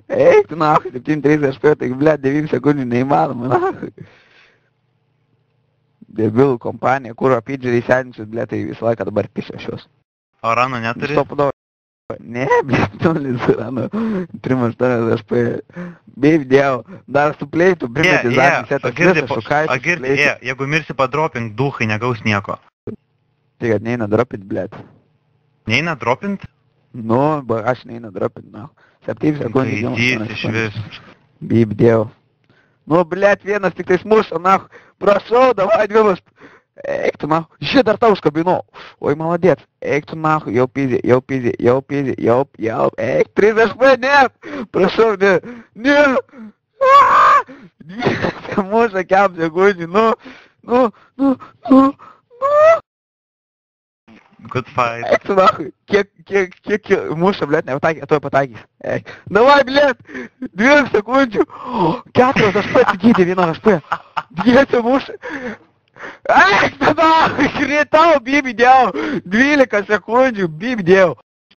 Eik tu nahui, 7-3 HP, taigi, blėt, 9 sekundžių neįmanoma, nahui. Debilų kompanija, kur apidžiai senčius, blėt, tai visą laiką dabar pišia šios. O rano neturi? Stopudavo. Ne, blėt, nulis rano, 3-8 HP. Bei video, dar suplėtų, primeti zadnį setą visą šukaitų. Agirdi, jeigu mirsi padropink, duhai negaus nieko. Tai kad neina dropint, blėt. Neina dropint? Nu, aš neina dropint, na. 7 sekundžių. Gaidys iš vis. Bei video. Nu, blėt, vienas tik tai smuša, na, prašau, davai dviemas. Eik tu, na, šį dar tau užkabinau. Oi, maladėt. Eik tu, na, jau pizė, eik, 3 HP, ne, prašau, ne. Muša 4 sekundžių, nu. Good fight. Eik tu, na, kiek muša, blėt, nepataikė, tuoj pataikys. Eik, davai, blėt, 2 sekundžių. 4 HP, atsigydė 1 HP. 2 muša. Eik, tada, kritau, bibidėjau, 12 sekundžių, bibidėjau.